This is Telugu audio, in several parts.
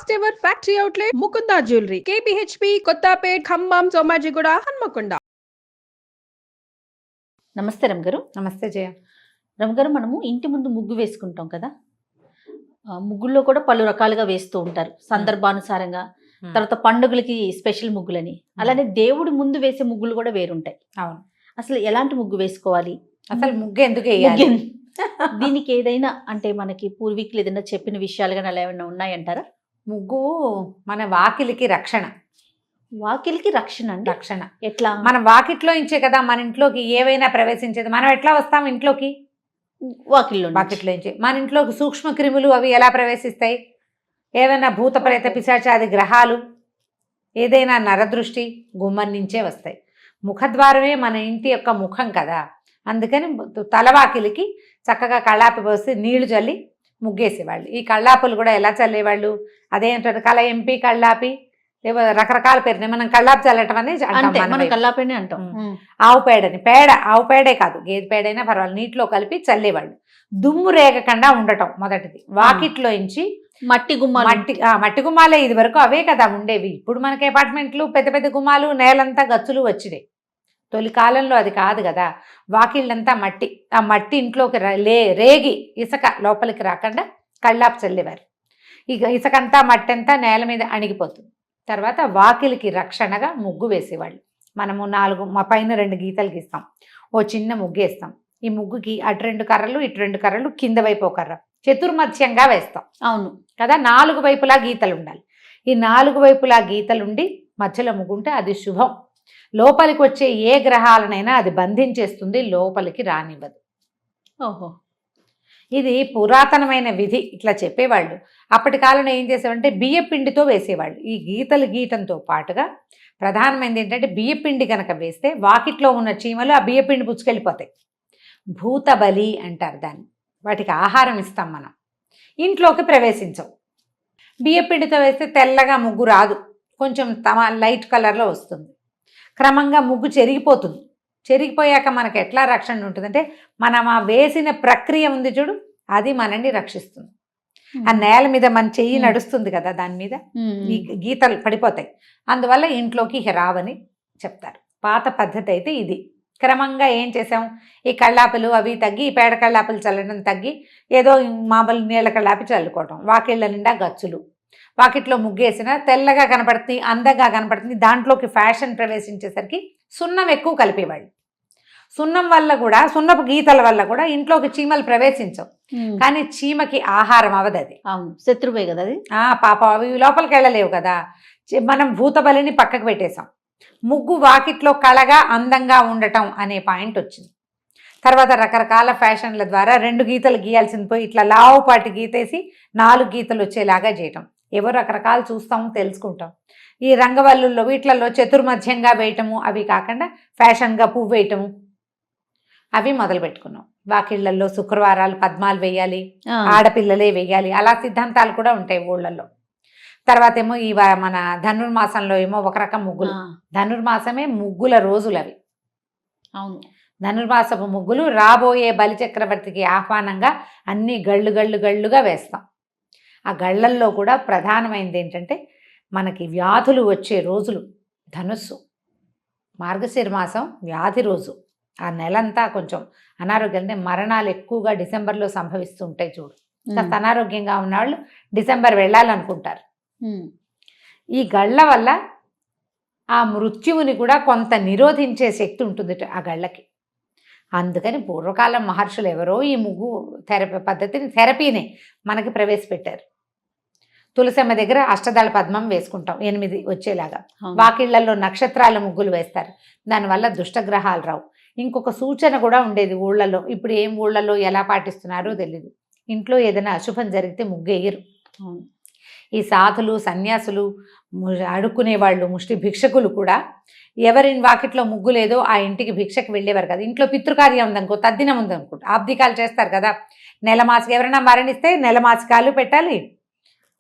First ever factory outlet Mukunda jewellery KPHB Kothapet Khammam Somajiguda Hanamkonda. నమస్తే రమగారు. నమస్తే జయ. రమగారు, మనము ఇంటి ముందు ముగ్గు వేసుకుంటాం కదా, ముగ్గుల్లో కూడా పలు రకాలుగా వేస్తూ ఉంటారు సందర్భానుసారంగా. తర్వాత పండుగలకి స్పెషల్ ముగ్గులని, అలానే దేవుడి ముందు వేసే ముగ్గులు కూడా వేరుంటాయి. అవును. అసలు ఎలాంటి ముగ్గు వేసుకోవాలి, అసలు ముగ్గు ఎందుకు వేయాలి? దీనికి ఏదైనా అంటే మనకి పూర్వీకులు ఏదైనా చెప్పిన విషయాలు కానీ అలా ఏమైనా ఉన్నాయంటారా? ముగ్గు మన వాకిలికి రక్షణ. వాకిలికి రక్షణ అండి? రక్షణ ఎట్లా? మనం వాకిట్లో ఇంచే కదా మన ఇంట్లోకి ఏవైనా ప్రవేశించేది. మనం ఎట్లా వస్తాం ఇంట్లోకి? వాకిట్లో ఇంచే. మన ఇంట్లోకి సూక్ష్మ క్రిములు అవి ఎలా ప్రవేశిస్తాయి? ఏవైనా భూత ప్రేత పిశాచాది గ్రహాలు, ఏదైనా నరదృష్టి గుమ్మం నుంచే వస్తాయి. ముఖద్వారమే మన ఇంటి యొక్క ముఖం కదా. అందుకని తలవాకిలికి చక్కగా కళ్ళాపి పోసి నీళ్లు చల్లి ముగ్గేసేవాళ్ళు. ఈ కళ్ళాపులు కూడా ఎలా చల్లేవాళ్ళు? అదేంటారు, కళ ఎంపి కళ్ళాపి, రకరకాల పేరుని మనం కళ్ళాపి చల్లటం అని అంటాం. ఆవు పేడని, ఆవు పేడే కాదు, గేదె పేడైనా పర్వాలేదు, నీటిలో కలిపి చల్లేవాళ్ళు. దుమ్ము రేగకుండా ఉండటం మొదటిది. వాకిట్లో ఇంచి మట్టి గుమ్మాలే ఇది వరకు అవే కదా ఉండేవి. ఇప్పుడు మనకి అపార్ట్మెంట్లు పెద్ద పెద్ద గుమ్మాలు, నేలంతా గచ్చులు వచ్చినాయి. తొలి కాలంలో అది కాదు కదా. వాకిళ్ళంతా మట్టి. ఆ మట్టి ఇంట్లోకి రేగి ఇసుక లోపలికి రాకుండా కళ్ళాపు చల్లేవారు. ఇక ఇసుకంతా మట్టి అంతా నేల మీద అణిగిపోతుంది. తర్వాత వాకిలికి రక్షణగా ముగ్గు వేసేవాళ్ళు. మనము పైన 2 గీతలు గీస్తాం, ఓ చిన్న ముగ్గు వేస్తాం. ఈ ముగ్గుకి అటు 2 కర్రలు ఇటు 2 కర్రలు, కింద వైపు ఒక కర్ర, చతుర్మధ్యంగా వేస్తాం. అవును కదా. 4 వైపులా గీతలు ఉండాలి. ఈ 4 వైపులా గీతలుండి మధ్యలో ముగ్గుంటే అది శుభం. లోపలికి వచ్చే ఏ గ్రహాలనైనా అది బంధించేస్తుంది, లోపలికి రానివ్వదు. ఓహో, ఇది పురాతనమైన విధి. ఇట్లా చెప్పేవాళ్ళు. అప్పటి కాలంలో ఏం చేసేవాళ్ళంటే బియ్యపిండితో వేసేవాళ్ళు. ఈ గీతలు గీయటంతో పాటుగా ప్రధానమైనది ఏంటంటే బియ్యపిండి కనుక వేస్తే వాకిట్లో ఉన్న చీమలు ఆ బియ్యపిండి పుచ్చుకెళ్ళిపోతాయి. భూతబలి అంటారు దాన్ని. వాటికి ఆహారం ఇస్తాం మనం, ఇంట్లోకి ప్రవేశించవు. బియ్యపిండితో వేస్తే తెల్లగా ముగ్గు రాదు, కొంచెం లైట్ కలర్లో వస్తుంది. క్రమంగా ముగ్గు చెరిగిపోతుంది. చెరిగిపోయాక మనకు ఎట్లా రక్షణ ఉంటుందంటే, మనం ఆ వేసిన ప్రక్రియ ఉంది చూడు, అది మనల్ని రక్షిస్తుంది. ఆ నేల మీద మన చెయ్యి నడుస్తుంది కదా, దాని మీద ఈ గీతలు పడిపోతాయి. అందువల్ల ఇంట్లోకి రావని చెప్తారు. పాత పద్ధతి అయితే ఇది. క్రమంగా ఏం చేసాం, ఈ కళ్ళాపులు అవి తగ్గి, ఈ పేడ కళ్ళాపులు చల్లడం తగ్గి, ఏదో మామూలు నీళ్ళ కళ్ళాపి చల్లుకోవటం. వాకిళ్ళ నిండా గచ్చులు. వాకిట్లో ముగ్గేసిన తెల్లగా కనపడుతుంది, అందంగా కనపడుతుంది. దాంట్లోకి ఫ్యాషన్ ప్రవేశించేసరికి సున్నం ఎక్కువ కలిపేవాళ్ళు. సున్నం వల్ల కూడా, సున్నపు గీతల వల్ల కూడా ఇంట్లోకి చీమలు ప్రవేశించవు. కానీ చీమకి ఆహారం అవదు అది. శత్రువే కదా అది. పాప అవి లోపలికి వెళ్ళలేవు కదా. మనం భూతబలిని పక్కకు పెట్టేశాం. ముగ్గు వాకిట్లో కళగా అందంగా ఉండటం అనే పాయింట్ వచ్చింది. తర్వాత రకరకాల ఫ్యాషన్ల ద్వారా 2 గీతలు గీయాల్సింది పోయి ఇట్లా లావుపాటి గీతేసి 4 గీతలు వచ్చేలాగా చేయటం. ఎవరు రకరకాలు చూస్తాము, తెలుసుకుంటాం. ఈ రంగవల్లుల్లో వీటిలలో చతుర్మధ్యంగా వేయటము, అవి కాకుండా ఫ్యాషన్గా పువ్వు వేయటము, అవి మొదలు పెట్టుకున్నాం. వాకిళ్లలో శుక్రవారాలు పద్మాలు వేయాలి, ఆడపిల్లలే వేయాలి, అలా సిద్ధాంతాలు కూడా ఉంటాయి ఊళ్ళల్లో. తర్వాత ఏమో ఈ మన ధనుర్మాసంలో ఏమో ఒక రకం ముగ్గులు. ధనుర్మాసమే ముగ్గుల రోజులు అవి. అవును, ధనుర్మాసపు ముగ్గులు రాబోయే బలిచక్రవర్తికి ఆహ్వానంగా అన్ని గళ్ళుగా వేస్తాం. ఆ గళ్ళల్లో కూడా ప్రధానమైనది ఏంటంటే, మనకి వ్యాధులు వచ్చే రోజులు ధనుస్సు. మార్గశిర మాసం వ్యాధి రోజు. ఆ నెలంతా కొంచెం అనారోగ్యం, మరణాలు ఎక్కువగా డిసెంబర్లో సంభవిస్తూ ఉంటాయి చూడు. కాస్త అనారోగ్యంగా ఉన్నవాళ్ళు డిసెంబర్ వెళ్ళాలనుకుంటారు. ఈ గళ్ళ వల్ల ఆ మృత్యువుని కూడా కొంత నిరోధించే శక్తి ఉంటుంది ఆ గళ్ళకి. అందుకని పూర్వకాలం మహర్షులు ఎవరో ఈ ముగ్గు పద్ధతిని, థెరపీనే మనకి ప్రవేశపెట్టారు. తులసమ్మ దగ్గర అష్టదళ పద్మం వేసుకుంటాం 8 వచ్చేలాగా. వాకిళ్లలో నక్షత్రాల ముగ్గులు వేస్తారు. దానివల్ల దుష్టగ్రహాలు రావు. ఇంకొక సూచన కూడా ఉండేది ఊళ్ళలో. ఇప్పుడు ఏం ఊళ్ళలో ఎలా పాటిస్తున్నారో తెలీదు. ఇంట్లో ఏదైనా అశుభం జరిగితే ముగ్గు వేయరు. ఈ సాధులు, సన్యాసులు, అడుక్కునే వాళ్ళు, ముష్టి భిక్షకులు కూడా ఎవరి వాకిట్లో ముగ్గు లేదో ఆ ఇంటికి భిక్షకు వెళ్ళేవారు కదా. ఇంట్లో పితృకార్యం ఉందనుకో, తద్దినం ఉందనుకుంటా, ఆబ్దికాలు చేస్తారు కదా. నెలమాసిక ఎవరైనా మరణిస్తే నెలమాసికాలు పెట్టాలి.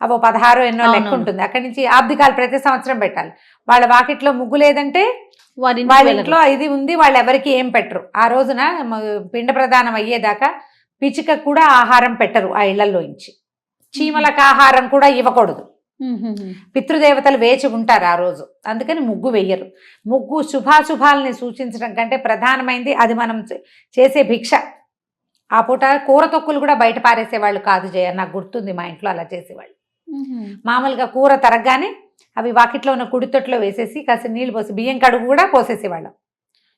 అవో 16 ఎన్నో లెక్క ఉంటుంది. అక్కడి నుంచి ఆబ్దికాలు ప్రతి సంవత్సరం పెట్టాలి. వాళ్ళ వాకిట్లో ముగ్గు లేదంటే వాళ్ళ ఇంట్లో ఇది ఉంది, వాళ్ళు ఎవరికి ఏం పెట్టరు. ఆ రోజున పిండ ప్రదానం అయ్యేదాకా పిచ్చిక కూడా ఆహారం పెట్టరు ఆ ఇళ్లలో నుంచి. చీమలకు ఆహారం కూడా ఇవ్వకూడదు. పితృదేవతలు వేచి ఉంటారు ఆ రోజు, అందుకని ముగ్గు వెయ్యరు. ముగ్గు శుభాశుభాలని సూచించడం కంటే ప్రధానమైంది అది మనం చేసే భిక్ష. ఆ పూట కూర తొక్కులు కూడా బయట పారేసేవాళ్ళు కాదు జయ, నాకు గుర్తుంది మా ఇంట్లో అలా చేసేవాళ్ళు. మామూలుగా కూర తరగగానే అవి వాకిట్లో ఉన్న కుడితొట్లో వేసేసి కాస్త నీళ్ళు పోసి బియ్యం కడుగు కూడా పోసేసేవాళ్ళం,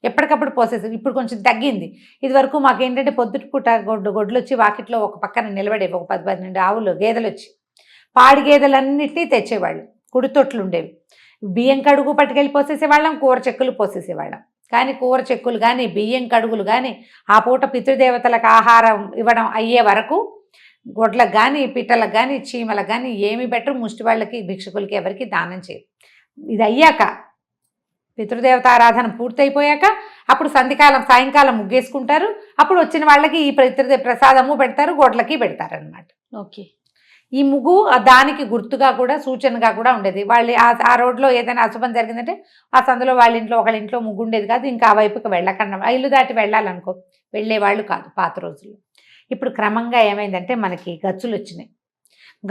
ఎప్పటికప్పుడు పోసేసి. ఇప్పుడు కొంచెం తగ్గింది. ఇది వరకు మాకేంటంటే పొద్దుటిపూట గొడ్లు వచ్చి వాకిట్లో ఒక పక్కన నిలబడేవి, ఒక 10-12 ఆవులు గేదెలు వచ్చి పాడి గేదెలన్నిటినీ తెచ్చేవాళ్ళు, కుడితొట్లు ఉండేవి. బియ్యం కడుగు పట్టుకెళ్ళి పోసేసేవాళ్ళం, కూర చెక్కులు పోసేసేవాళ్ళం. కానీ కూర చెక్కులు కానీ బియ్యం కడుగులు కానీ ఆ పూట పితృదేవతలకు ఆహారం ఇవ్వడం అయ్యే వరకు గొడ్లకు కానీ పిట్టలకు కానీ చీమలకు కానీ ఏమి బెటర్, ముష్టి వాళ్ళకి భిక్షకులకి ఎవరికి దానం చేయరు. ఇది అయ్యాక పితృదేవత ఆరాధన పూర్తయిపోయాక అప్పుడు సాయంకాలం ముగ్గేసుకుంటారు. అప్పుడు వచ్చిన వాళ్ళకి ఈ ప్రసాదము పెడతారు, గొడ్లకి పెడతారు అనమాట. ఓకే. ఈ ముగ్గు దానికి గుర్తుగా కూడా సూచనగా కూడా ఉండేది. వాళ్ళు ఆ రోడ్లో ఏదైనా అశుభం జరిగిందంటే ఆ సందులో వాళ్ళ ఇంట్లో ఒకళ్ళ ఇంట్లో ముగ్గు ఉండేది కాదు, ఇంకా ఆ వైపుకి వెళ్ళకుండా ఇల్లు దాటి వెళ్ళాలనుకో వెళ్ళేవాళ్ళు కాదు పాత రోజుల్లో. ఇప్పుడు క్రమంగా ఏమైందంటే మనకి గచ్చులు వచ్చినాయి.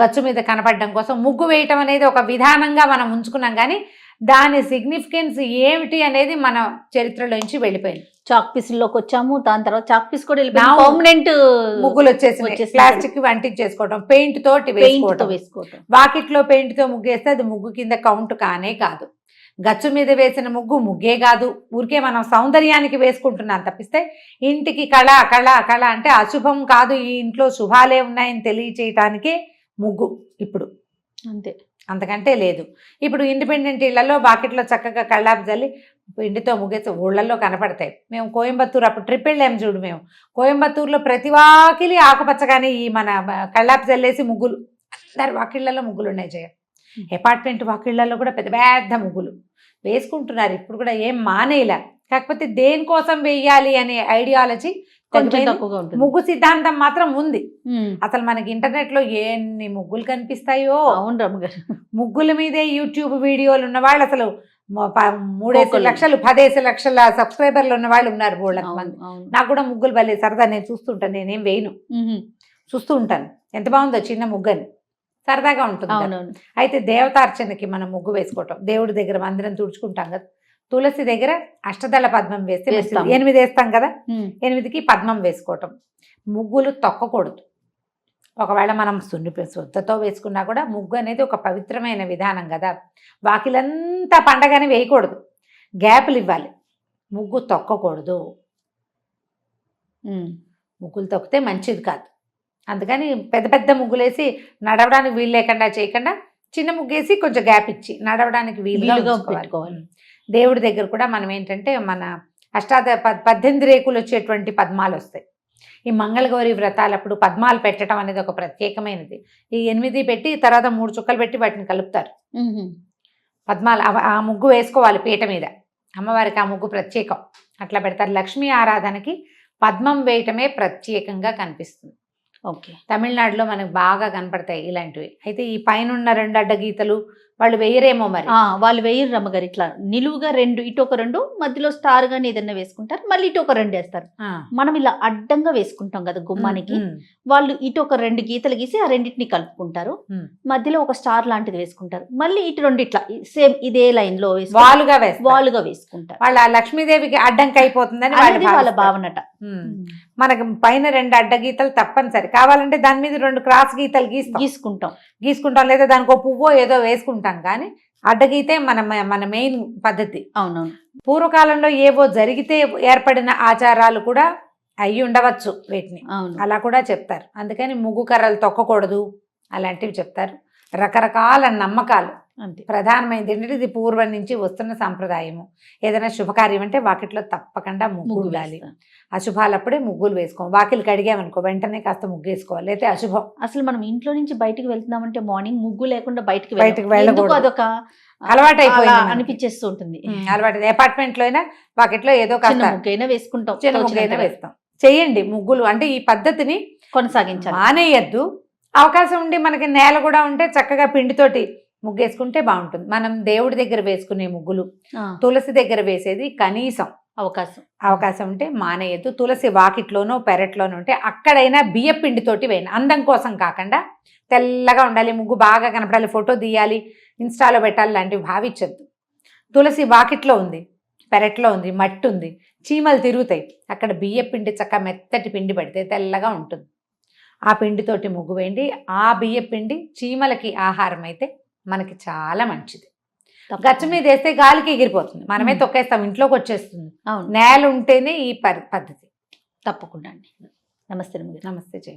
గచ్చు మీద కనపడడం కోసం ముగ్గు వేయటం అనేది ఒక విధానంగా మనం ఉంచుకున్నాం, కానీ దాని సిగ్నిఫికెన్స్ ఏమిటి అనేది మన చరిత్రలోంచి వెళ్ళిపోయింది. చాక్ పీసుల్లోకి వచ్చాము, దాని తర్వాత చాక్ పీస్ కూడా పర్మనెంట్ ముగ్గులు వచ్చేసి ప్లాస్టిక్ అంటించేసుకోవడం, పెయింట్ తోటి వేసుకోవడం. వాకిట్లో పెయింట్ తో ముగ్గేస్తే అది ముగ్గు కింద కౌంట్ కానే కాదు. గచ్చు మీద వేసిన ముగ్గు ముగ్గే కాదు, ఊరికే మనం సౌందర్యానికి వేసుకుంటున్నాం తప్పిస్తే ఇంటికి కళ కళ కళ అంటే అశుభం కాదు, ఈ ఇంట్లో శుభాలే ఉన్నాయని తెలియచేయటానికే ముగ్గు ఇప్పుడు, అంతే, అంతకంటే లేదు. ఇప్పుడు ఇండిపెండెంట్ ఇళ్లలో బాకెట్లో చక్కగా కళ్ళాపు జల్లి ఇంటితో ముగ్గేసి ఊళ్ళల్లో కనపడతాయి. మేము కోయంబత్తూరు అప్పుడు ట్రిప్ వెళ్ళాము చూడు, మేము కోయంబత్తూరులో ప్రతి వాకిలి ఆకుపచ్చగానే ఈ మన కళ్ళాపు జల్లేసి ముగ్గులు, అందరి వాకిళ్లలో ముగ్గులు ఉన్నాయి జయ. అపార్ట్మెంట్ వాకిళ్లలో కూడా పెద్ద పెద్ద ముగ్గులు వేసుకుంటున్నారు ఇప్పుడు కూడా, ఏం మానేలా. కాకపోతే దేనికోసం వేయాలి అనే ఐడియాలజీ ముగ్గు సిద్ధాంతం మాత్రం ఉంది. అసలు మనకి ఇంటర్నెట్ లో ఎన్ని ముగ్గులు కనిపిస్తాయో. అవును రమ్మగారు, ముగ్గుల మీదే యూట్యూబ్ వీడియోలు ఉన్న వాళ్ళు అసలు 3 లక్షలు 10 లక్షల సబ్స్క్రైబర్లు ఉన్న వాళ్ళు ఉన్నారు బోళ్ళకి మంది. నాకు కూడా ముగ్గులు భలే సరదా, నేను చూస్తుంటాను, నేనేం వేయను, చూస్తూ ఉంటాను ఎంత బాగుందో చిన్న ముగ్గని, సరదాగా ఉంటుంది. అయితే దేవతార్చనకి మనం ముగ్గు వేసుకోవటం, దేవుడి దగ్గర మందిరం తుడుచుకుంటాం కదా, తులసి దగ్గర అష్టదళ పద్మం వేస్తే 8 వేస్తాం కదా, 8కి పద్మం వేసుకోవటం. ముగ్గులు తొక్కకూడదు. ఒకవేళ మనం శుద్ధతో వేసుకున్నా కూడా ముగ్గు అనేది ఒక పవిత్రమైన విధానం కదా, వాకిలంతా పండగని వేయకూడదు, గ్యాపులు ఇవ్వాలి. ముగ్గు తొక్కకూడదు, ముగ్గులు తొక్కితే మంచిది కాదు. అందుకని పెద్ద పెద్ద ముగ్గులేసి నడవడానికి వీలు లేకుండా చేయకుండా చిన్న ముగ్గేసి కొంచెం గ్యాప్ ఇచ్చి నడవడానికి వీలుగా పెట్టుకోవాలి. దేవుడి దగ్గర కూడా మనం ఏంటంటే మన 18 రేకులు వచ్చేటువంటి పద్మాలు వస్తాయి. ఈ మంగళగౌరి వ్రతాలప్పుడు పద్మాలు పెట్టడం అనేది ఒక ప్రత్యేకమైనది. ఈ 8 పెట్టి తర్వాత 3 చుక్కలు పెట్టి వాటిని కలుపుతారు. పద్మాలు ఆ ముగ్గు వేసుకోవాలి పీట మీద, అమ్మవారికి ఆ ముగ్గు ప్రత్యేకం, అట్లా పెడతారు. లక్ష్మీ ఆరాధనకి పద్మం వేయటమే ప్రత్యేకంగా కనిపిస్తుంది. ఓకే. తమిళనాడులో మనకు బాగా కనపడతాయి ఇలాంటివి. అయితే ఈ పైన 2 అడ్డగీతలు వాళ్ళు వేయరేమో మరి. వాళ్ళు వేయరు రమ్మగారు, ఇట్లా నిలువుగా 2 ఇటు ఒక 2 మధ్యలో స్టార్ గానీ ఏదైనా వేసుకుంటారు, మళ్ళీ ఇటు ఒక 2 వేస్తారు. మనం ఇలా అడ్డంగా వేసుకుంటాం కదా గుమ్మానికి, వాళ్ళు ఇటు ఒక 2 గీతలు గీసి ఆ రెండింటిని కలుపుకుంటారు, మధ్యలో ఒక స్టార్ లాంటిది వేసుకుంటారు, మళ్ళీ ఇటు 2 ఇట్లా సేమ్ ఇదే లైన్ లో వాలుగా వేసుకుంటారు. వాళ్ళ లక్ష్మీదేవికి అడ్డంకి అయిపోతుందని వాళ్ళ భావనట. మనకి పైన 2 అడ్డగీతలు తప్పనిసరి, కావాలంటే దాని మీద 2 క్రాస్ గీతలు గీసుకుంటాం, లేదా దానికి ఒక పువ్వో ఏదో వేసుకుంటాం. కానీ అడ్డగీతే మన మెయిన్ పద్ధతి. అవునవును. పూర్వకాలంలో ఏవో జరిగితే ఏర్పడిన ఆచారాలు కూడా అయ్యి ఉండవచ్చు వీటిని, అలా కూడా చెప్తారు. అందుకని ముగ్గు కర్రలు తొక్కకూడదు అలాంటివి చెప్తారు. రకరకాల నమ్మకాలు. అంతే. ప్రధానమైనది ఏంటంటే ఇది పూర్వం నుంచి వస్తున్న సంప్రదాయము. ఏదైనా శుభకార్యం అంటే వాకిట్లో తప్పకుండా ముగ్గు ఉండాలి. అశుభాలప్పుడే ముగ్గులు వేసుకోవాలి. వాకిలు కడిగామనుకో వెంటనే కాస్త ముగ్గు వేసుకోవాలి, అయితే అశుభం. అసలు మనం ఇంట్లో నుంచి బయటికి వెళ్తున్నామంటే మార్నింగ్ ముగ్గు లేకుండా బయటికి వెళ్ళకూడదు, అదొక అలవాటు అయిపోయింది, అనిపించేస్తూ ఉంటుంది. అలవాటు. అపార్ట్మెంట్ లో అయినా వాకిట్లో ఏదో ముగ్గైనా వేసుకుంటాం, చిన్న ముగ్గైనా వేస్తాం. చేయండి ముగ్గులు, అంటే ఈ పద్ధతిని కొనసాగించాలి, మానేయద్దు. అవకాశం ఉండి మనకి నేల కూడా ఉంటే చక్కగా పిండితోటి ముగ్గేసుకుంటే బాగుంటుంది. మనం దేవుడి దగ్గర వేసుకునే ముగ్గులు, తులసి దగ్గర వేసేది కనీసం అవకాశం ఉంటే మానేయద్దు. తులసి వాకిట్లోనో పెరట్లోనో ఉంటే అక్కడైనా బియ్య పిండితోటి వేయండి. అందం కోసం కాకుండా తెల్లగా ఉండాలి, ముగ్గు బాగా కనపడాలి, ఫోటో తీయాలి, ఇన్స్టాలో పెట్టాలి లాంటివి భావించద్దు. తులసి వాకిట్లో ఉంది, పెరట్లో ఉంది, మట్టి ఉంది, చీమలు తిరుగుతాయి, అక్కడ బియ్య పిండి చక్క మెత్తటి పిండి పెడితే తెల్లగా ఉంటుంది. ఆ పిండితోటి ముగ్గు వేయండి. ఆ బియ్య పిండి చీమలకి ఆహారం అయితే మనకి చాలా మంచిది. గచ్చు మీద వేస్తే గాలికి ఎగిరిపోతుంది, మనమే తొక్కేస్తాం, ఇంట్లోకి వచ్చేస్తుంది. అవును, నేల ఉంటేనే ఈ పద్ధతి. తప్పకుండా అండి. నమస్తే. నమస్తే జయ.